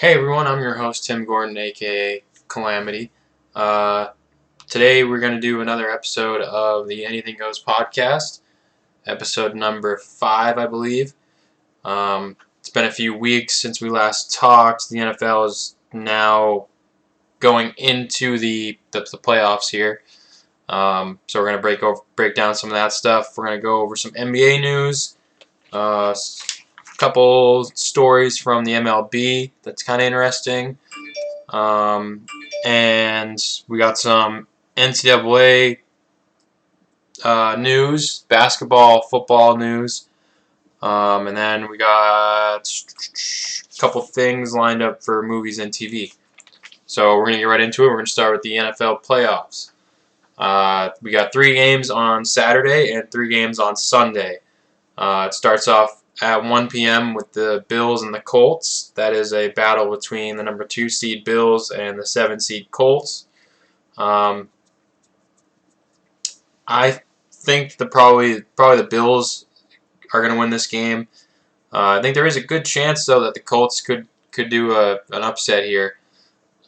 Hey everyone, I'm your host Tim Gordon, aka Calamity. Uh, Today we're going to do another episode of the Anything Goes podcast, episode number 5, I believe. It's been a few weeks since we last talked. The NFL is now going into the playoffs here. So we're going to break down some of that stuff. We're going to go over some NBA news, a couple stories from the MLB that's kind of interesting. Um, and we got some NCAA news, basketball, football news. And then we got a couple things lined up for movies and TV. So we're going to get right into it. We're going to start with the NFL playoffs. We got 3 games on Saturday and 3 games on Sunday. It starts off at 1 p.m. with the Bills and the Colts. That is a battle between the number 2 seed Bills and the 7 seed Colts. I think probably the Bills are going to win this game. I think there is a good chance though that the Colts could do an upset here.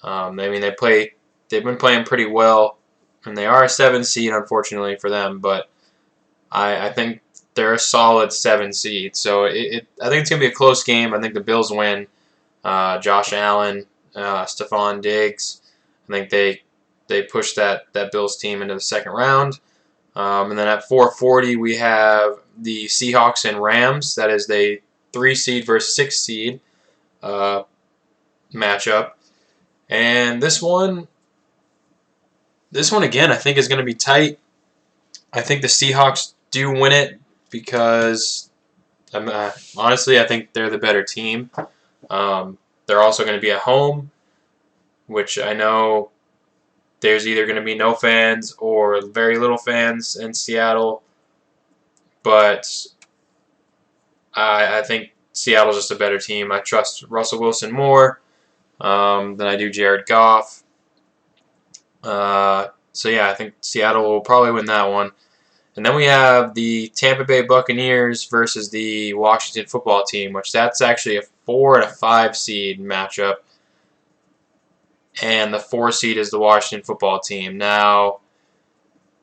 They've been playing pretty well, and they are a 7 seed unfortunately for them, but I think they're a solid 7 seed. So I think it's going to be a close game. I think the Bills win. Josh Allen, Stephon Diggs. I think they push that Bills team into the second round. And then at 4:40 we have the Seahawks and Rams. That is the 3 seed versus 6 seed matchup. And this one again I think is going to be tight. I think the Seahawks do win it because honestly I think they're the better team. They're also going to be at home, which I know there's either going to be no fans or very little fans in Seattle. But I think Seattle's just a better team. I trust Russell Wilson more than I do Jared Goff. So yeah, I think Seattle will probably win that one. And then we have the Tampa Bay Buccaneers versus the Washington Football Team, which that's actually a 4 and a 5 seed matchup. And the 4 seed is the Washington Football Team. Now,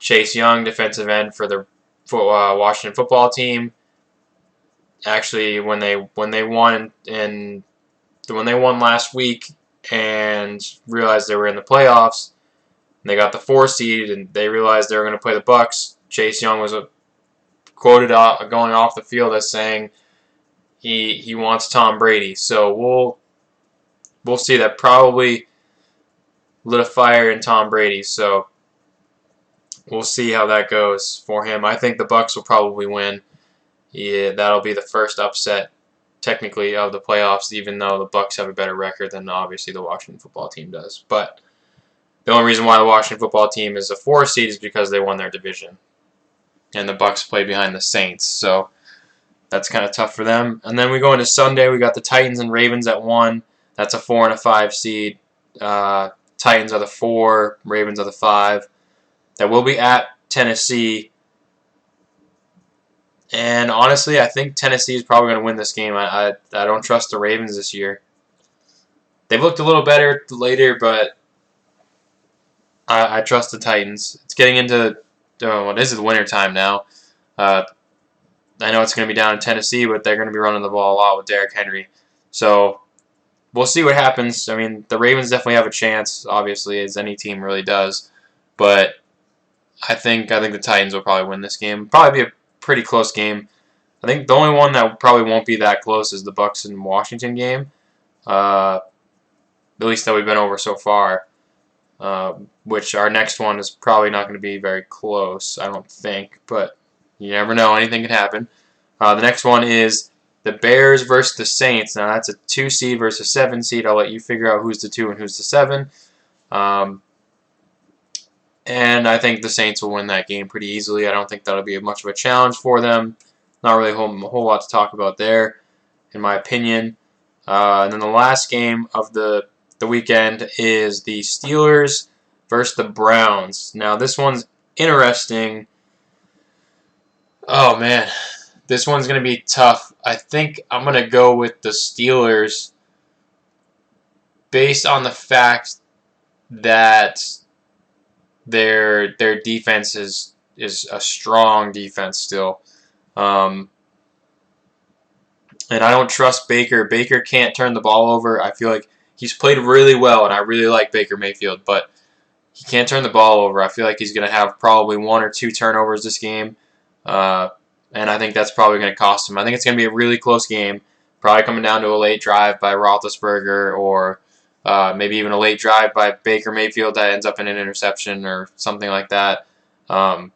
Chase Young, defensive end for the Washington Football Team, actually when they won last week and realized they were in the playoffs, and they got the 4 seed and they realized they were going to play the Bucs. Chase Young was quoted going off the field as saying he wants Tom Brady. So we'll see. That probably lit a fire in Tom Brady. So we'll see how that goes for him. I think the Bucs will probably win. Yeah, that'll be the first upset technically of the playoffs, even though the Bucs have a better record than obviously the Washington Football Team does. But the only reason why the Washington Football Team is a 4 seed is because they won their division, and the Bucs play behind the Saints. So that's kind of tough for them. And then we go into Sunday. We got the Titans and Ravens at 1. That's a 4 and a 5 seed. Titans are the 4, Ravens are the 5. That will be at Tennessee. And honestly, I think Tennessee is probably going to win this game. I don't trust the Ravens this year. They've looked a little better later, but I trust the Titans. It's getting into this is the winter time now. I know it's going to be down in Tennessee, but they're going to be running the ball a lot with Derrick Henry. So we'll see what happens. I mean, the Ravens definitely have a chance, obviously, as any team really does. But I think the Titans will probably win this game. Probably be a pretty close game. I think the only one that probably won't be that close is the Bucs and Washington game. At least that we've been over so far. Which our next one is probably not going to be very close, I don't think. But you never know. Anything can happen. The next one is the Bears versus the Saints. Now, that's a 2 seed versus a 7 seed. I'll let you figure out who's the 2 and who's the 7. And I think the Saints will win that game pretty easily. I don't think that'll be much of a challenge for them. Not really a whole lot to talk about there, in my opinion. And then the last game of the weekend is the Steelers versus the Browns. Now, this one's interesting. Oh, man. This one's going to be tough. I think I'm going to go with the Steelers based on the fact that their defense is a strong defense still. And I don't trust Baker. Baker can't turn the ball over. I feel like he's played really well, and I really like Baker Mayfield, but he can't turn the ball over. I feel like he's going to have probably 1 or 2 turnovers this game, and I think that's probably going to cost him. I think it's going to be a really close game, probably coming down to a late drive by Roethlisberger or maybe even a late drive by Baker Mayfield that ends up in an interception or something like that. But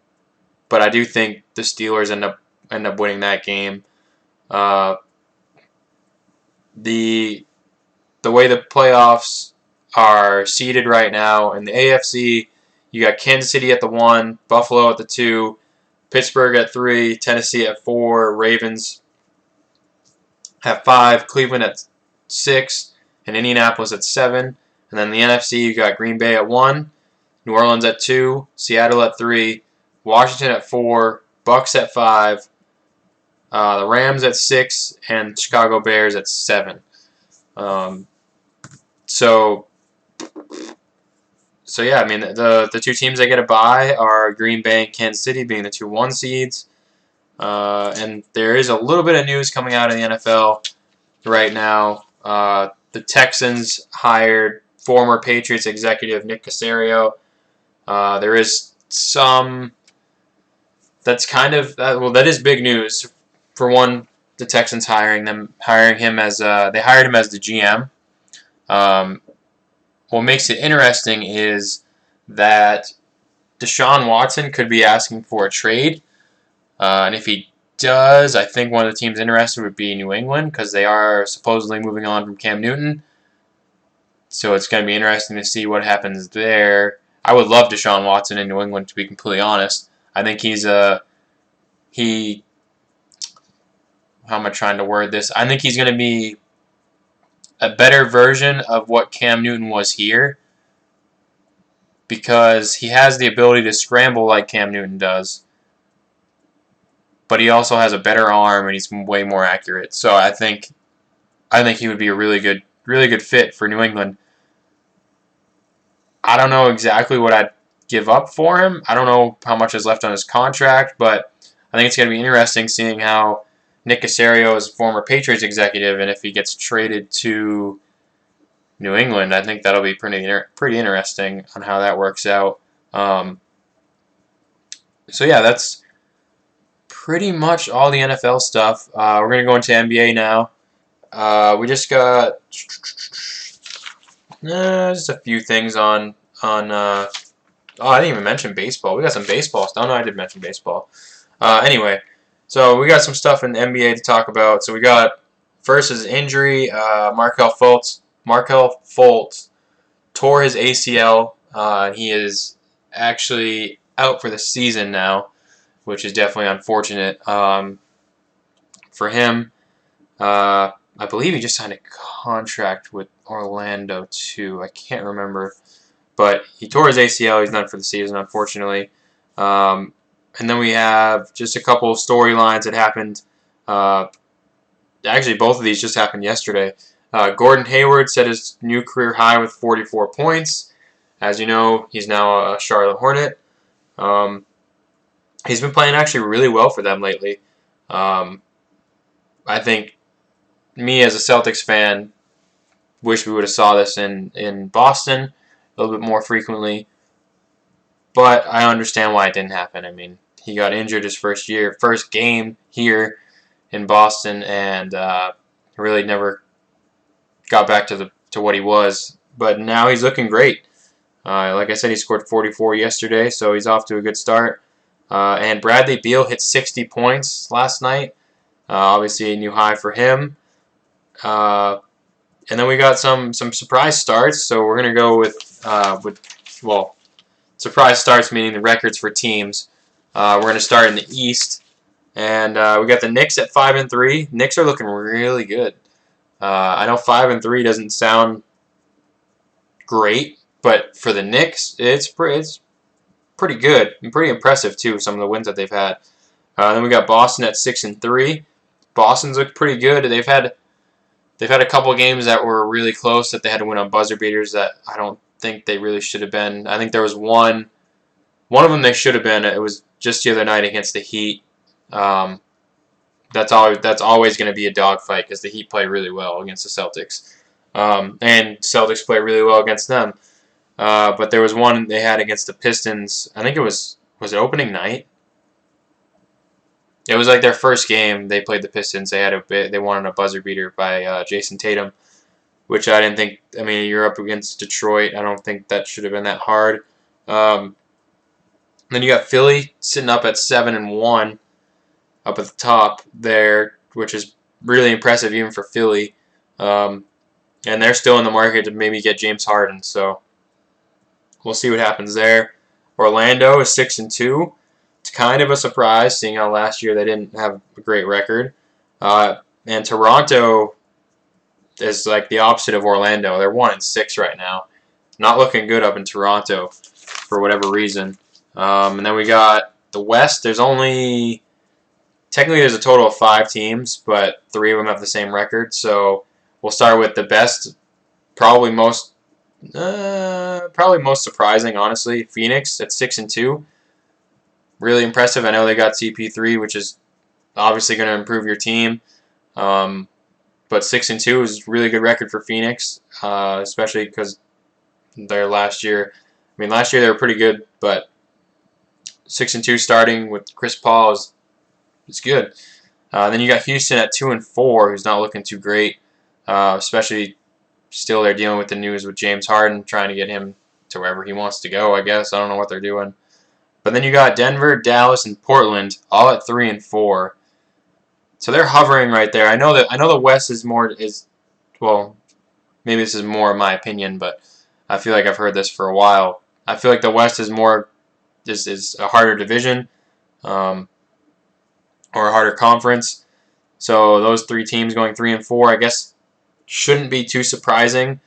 I do think the Steelers end up winning that game. The way the playoffs are seeded right now in the AFC, you got Kansas City at the 1, Buffalo at the 2, Pittsburgh at 3, Tennessee at 4, Ravens at 5, Cleveland at 6, and Indianapolis at 7. And then the NFC, you got Green Bay at 1, New Orleans at 2, Seattle at 3, Washington at 4, Bucks at 5, the Rams at 6, and Chicago Bears at 7. So yeah, I mean the 2 teams that get a bye are Green Bay and Kansas City being the 2 1 seeds. And there is a little bit of news coming out of the NFL right now. The Texans hired former Patriots executive Nick Caserio. There is some that's kind of that is big news. For one, the Texans hiring him as they hired him as the GM. What makes it interesting is that Deshaun Watson could be asking for a trade, and if he does, I think one of the teams interested would be New England because they are supposedly moving on from Cam Newton. So it's going to be interesting to see what happens there. I would love Deshaun Watson in New England, to be completely honest. I think how am I trying to word this? I think he's going to be a better version of what Cam Newton was here because he has the ability to scramble like Cam Newton does, but he also has a better arm and he's way more accurate. So I think he would be a really good fit for New England. I don't know exactly what I'd give up for him. I don't know how much is left on his contract, but I think it's going to be interesting seeing how Nick Caserio is a former Patriots executive, and if he gets traded to New England, I think that'll be pretty interesting on how that works out. So yeah, that's pretty much all the NFL stuff. We're going to go into NBA now. We just got just a few things on. I didn't even mention baseball. We got some baseball stuff. No, I did mention baseball. Anyway, so we got some stuff in the NBA to talk about. So we got first his injury. Markelle Fultz tore his ACL. He is actually out for the season now, which is definitely unfortunate for him. I believe he just signed a contract with Orlando too. I can't remember. But he tore his ACL. He's done for the season, unfortunately. And then we have just a couple of storylines that happened. Actually, both of these just happened yesterday. Gordon Hayward set his new career high with 44 points. As you know, he's now a Charlotte Hornet. He's been playing actually really well for them lately. I think me as a Celtics fan wish we would have saw this in Boston a little bit more frequently. But I understand why it didn't happen. I mean, he got injured his first game here in Boston, and really never got back to what he was. But now he's looking great. Like I said, he scored 44 yesterday, so he's off to a good start. And Bradley Beal hit 60 points last night. Obviously, a new high for him. And then we got some surprise starts. So we're gonna go with surprise starts meaning the records for teams. We're gonna start in the East, and we got the Knicks at 5-3. Knicks are looking really good. I know 5-3 doesn't sound great, but for the Knicks, it's pretty good and pretty impressive too. Some of the wins that they've had. Then we got Boston at 6-3. Boston's looked pretty good. They've had they've had a couple of games that were really close that they had to win on buzzer beaters that I don't think they really should have been. I think there was one of them they should have been. It was just the other night against the Heat. Um, that's always going to be a dogfight because the Heat play really well against the Celtics, and Celtics play really well against them. But there was one they had against the Pistons. I think it was it opening night. It was like their first game. They played the Pistons. They won a buzzer beater by Jason Tatum, which I didn't think. I mean, you're up against Detroit. I don't think that should have been that hard. Then you got Philly sitting up at 7-1, up at the top there, which is really impressive even for Philly. And they're still in the market to maybe get James Harden. So we'll see what happens there. Orlando is 6-2. It's kind of a surprise, seeing how last year they didn't have a great record. And Toronto is like the opposite of Orlando. They're 1-6 right now. Not looking good up in Toronto for whatever reason. And then we got the West. Technically there's a total of 5 teams, but 3 of them have the same record. So we'll start with the best, probably most surprising, honestly. Phoenix at 6-2. Really impressive. I know they got CP3, which is obviously going to improve your team. But 6-2 is a really good record for Phoenix, especially because their last year. I mean, last year they were pretty good, but 6-2 starting with Chris Paul is good. Then you got Houston at 2-4, who's not looking too great, especially still they're dealing with the news with James Harden, trying to get him to wherever he wants to go, I guess. I don't know what they're doing. But then you got Denver, Dallas, and Portland all at 3-4. So they're hovering right there. I know the West is well, maybe this is more of my opinion, but I feel like I've heard this for a while. I feel like the West is a harder division, or a harder conference. So those 3 teams going 3-4, I guess, shouldn't be too surprising.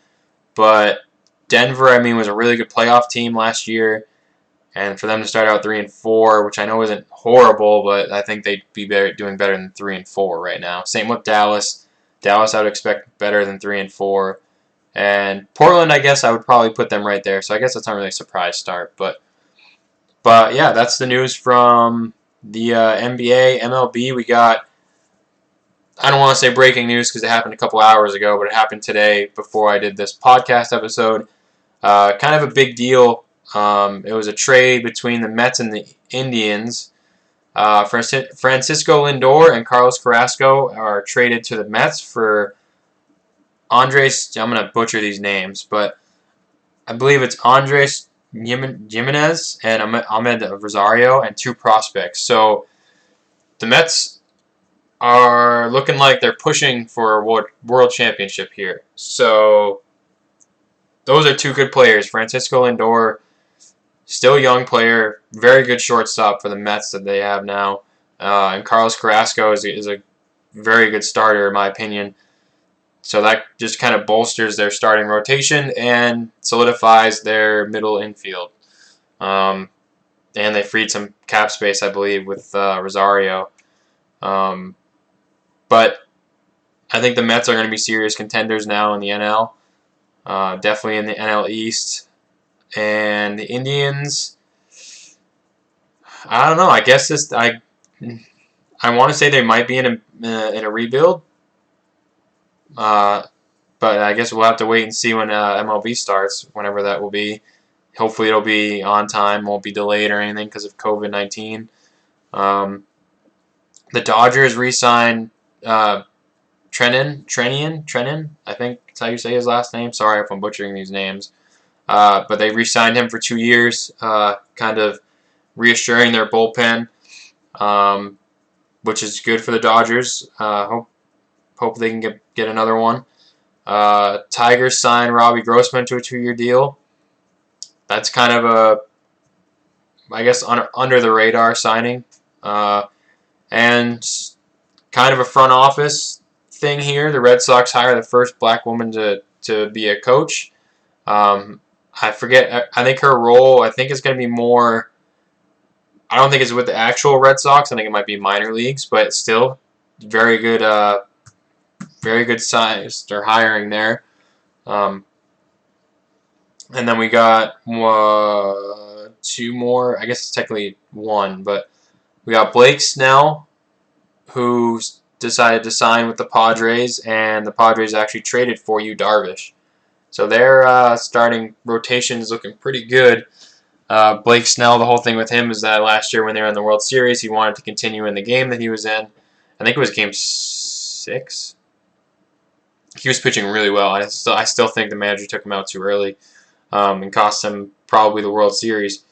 But Denver, I mean, was a really good playoff team last year. And for them to start out 3-4, which I know isn't horrible, but I think they'd be doing better than 3-4 right now. Same with Dallas. Dallas, I would expect better than 3-4. And Portland, I guess I would probably put them right there. So I guess that's not really a surprise start. But yeah, that's the news from the NBA, MLB. We got, I don't want to say breaking news because it happened a couple hours ago, but it happened today before I did this podcast episode. Kind of a big deal. It was a trade between the Mets and the Indians. Francisco Lindor and Carlos Carrasco are traded to the Mets for Andres. I'm going to butcher these names, but I believe it's Andres Jimenez and Ahmed Rosario and 2 prospects. So the Mets are looking like they're pushing for a world championship here. So those are 2 good players. Francisco Lindor, still a young player, very good shortstop for the Mets that they have now. And Carlos Carrasco is a very good starter, in my opinion. So that just kind of bolsters their starting rotation and solidifies their middle infield. And they freed some cap space, I believe, with Rosario. But I think the Mets are going to be serious contenders now in the NL. Definitely in the NL East. And the Indians, I don't know. I guess I want to say they might be in a rebuild. But I guess we'll have to wait and see when MLB starts, whenever that will be. Hopefully it'll be on time, won't be delayed or anything because of COVID-19. The Dodgers re-signed Trenin, I think that's how you say his last name. Sorry if I'm butchering these names. But they re-signed him for 2 years, kind of reassuring their bullpen, which is good for the Dodgers. Hope they can get another one. Tigers signed Robbie Grossman to a 2-year deal. That's kind of I guess, under the radar signing, and kind of a front office thing here. The Red Sox hire the first black woman to be a coach. I forget. I think her role, I think, is going to be more. I don't think it's with the actual Red Sox. I think it might be minor leagues, but still very good very good size. They're hiring there. And then we got two more. I guess it's technically one, but we got Blake Snell, who decided to sign with the Padres, and the Padres actually traded for Yu Darvish. So their starting rotation is looking pretty good. Blake Snell, the whole thing with him is that last year when they were in the World Series, he wanted to continue in the game that he was in. I think it was Game 6. He was pitching really well. I still think the manager took him out too early and cost him probably the World Series.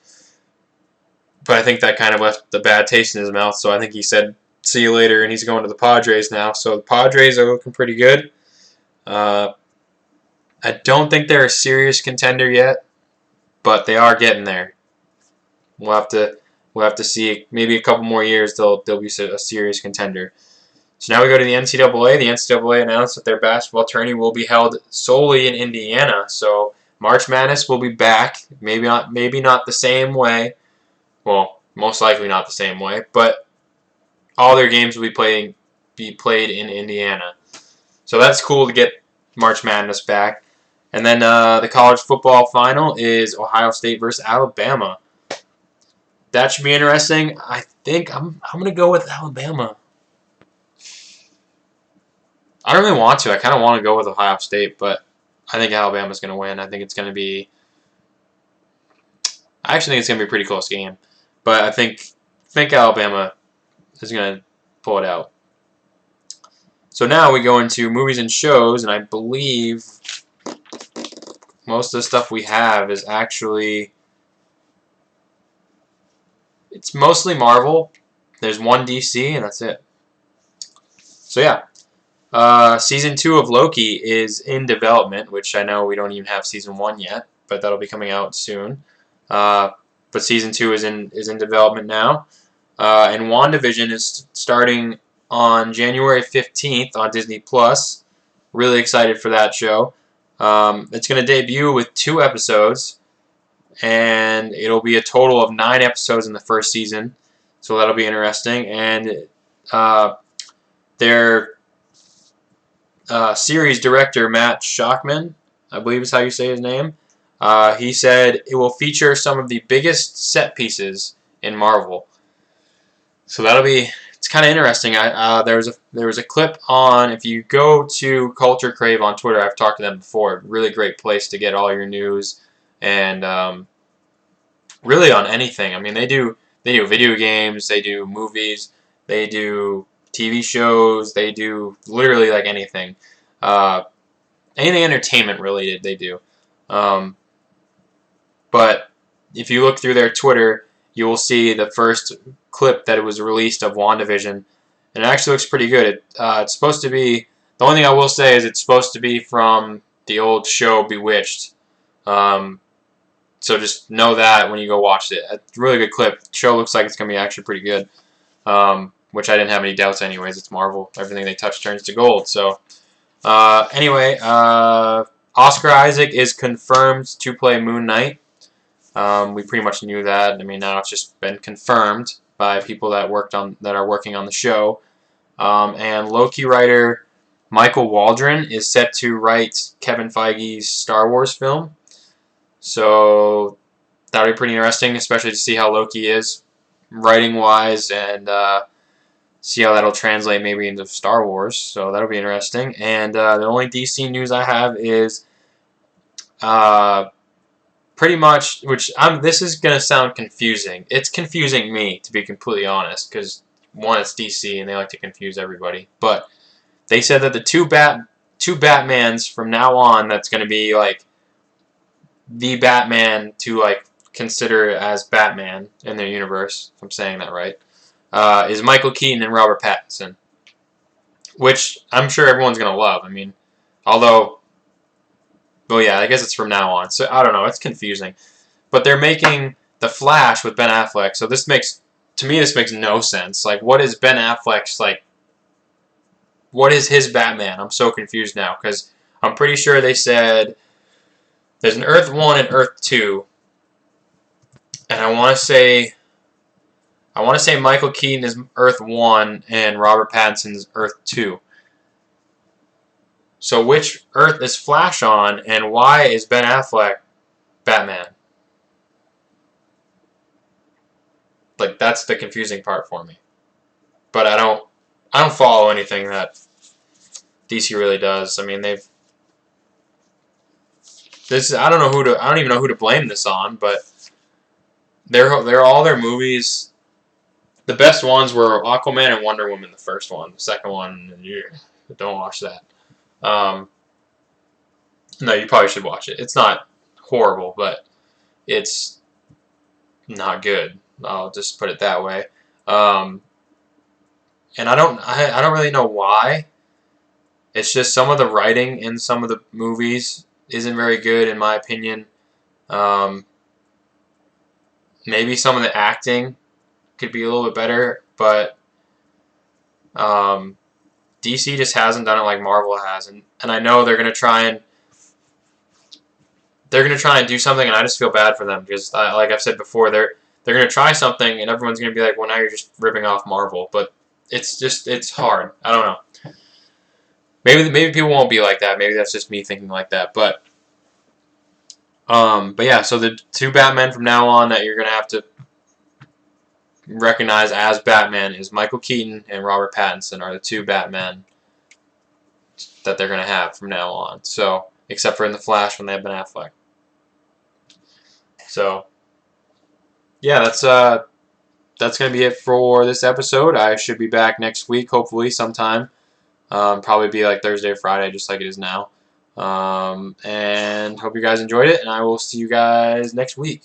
But I think that kind of left the bad taste in his mouth, so I think he said, see you later, and he's going to the Padres now. So the Padres are looking pretty good. I don't think they're a serious contender yet, but they are getting there. We'll have to see. Maybe a couple more years they'll be a serious contender. So now we go to the NCAA. The NCAA announced that their basketball tourney will be held solely in Indiana. So March Madness will be back. Maybe not the same way. Well, most likely not the same way, but all their games will be played in Indiana. So that's cool to get March Madness back. And then the college football final is Ohio State versus Alabama. That should be interesting. I think I'm going to go with Alabama. I don't really want to. I kind of want to go with Ohio State, but I think Alabama's going to win. I think it's going to be... I actually think it's going to be a pretty close game. But I think Alabama is going to pull it out. So now we go into movies and shows, and I believe most of the stuff we have is actually... It's mostly Marvel. There's one DC, and that's it. So yeah. Season 2 of Loki is in development, which I know we don't even have Season 1 yet, but that'll be coming out soon. But Season 2 is in development now. And WandaVision is starting on January 15th on Disney+. Really excited for that show. It's going to debut with 2 episodes, and it'll be a total of 9 episodes in the first season, so that'll be interesting. And their series director, Matt Shakman, I believe is how you say his name, he said it will feature some of the biggest set pieces in Marvel. So it's kind of interesting. There was a clip on, if you go to Culture Crave on Twitter, I've talked to them before, really great place to get all your news and really on anything. I mean, they do video games, they do movies, they do TV shows, they do literally like anything. Anything entertainment related, they do. But if you look through their Twitter, you will see the first clip that it was released of WandaVision, and it actually looks pretty good. It's supposed to be, the only thing I will say is it's supposed to be from the old show Bewitched. So just know that when you go watch it. It's a really good clip. The show looks like it's going to be actually pretty good, which I didn't have any doubts anyways. It's Marvel. Everything they touch turns to gold. So anyway, Oscar Isaac is confirmed to play Moon Knight. We pretty much knew that. I mean, now it's just been confirmed by people that are working on the show. And Loki writer Michael Waldron is set to write Kevin Feige's Star Wars film. So that'll be pretty interesting, especially to see how Loki is writing-wise and see how that'll translate maybe into Star Wars. So that'll be interesting. And the only DC news I have is pretty much, this is going to sound confusing. It's confusing me, to be completely honest, because one, it's DC and they like to confuse everybody. But they said that the two Batmans from now on, that's going to be like the Batman to like consider as Batman in their universe, if I'm saying that right, is Michael Keaton and Robert Pattinson, which I'm sure everyone's going to love. I mean, although, well, yeah, I guess it's from now on. So I don't know, it's confusing. But they're making The Flash with Ben Affleck, so this makes no sense. Like, what is Ben Affleck's, like, what is his Batman? I'm so confused now, because I'm pretty sure they said there's an Earth 1 and Earth 2, and I want to say Michael Keaton is Earth 1 and Robert Pattinson's Earth 2. So which Earth is Flash on, and why is Ben Affleck Batman? Like, that's the confusing part for me. But I don't follow anything that DC really does. I mean, I don't even know who to blame this on, but they're all their movies. The best ones were Aquaman and Wonder Woman, the first one. The second one, don't watch that. No, you probably should watch it. It's not horrible, but it's not good. I'll just put it that way. And I don't really know why. It's just some of the writing in some of the movies isn't very good, in my opinion. Um, maybe some of the acting could be a little bit better, but DC just hasn't done it like Marvel has, and I know they're gonna try and do something, and I just feel bad for them because, like I've said before, they're gonna try something, and everyone's gonna be like, well, now you're just ripping off Marvel, but it's hard. I don't know. Maybe people won't be like that. Maybe that's just me thinking like that, but yeah. So the two Batmen from now on that you're gonna have to recognize as Batman is Michael Keaton and Robert Pattinson are the two Batmen that they're going to have from now on. So, except for in The Flash when they have Ben Affleck. So, yeah, that's going to be it for this episode. I should be back next week, hopefully, sometime. Probably be like Thursday or Friday, just like it is now. And hope you guys enjoyed it, and I will see you guys next week.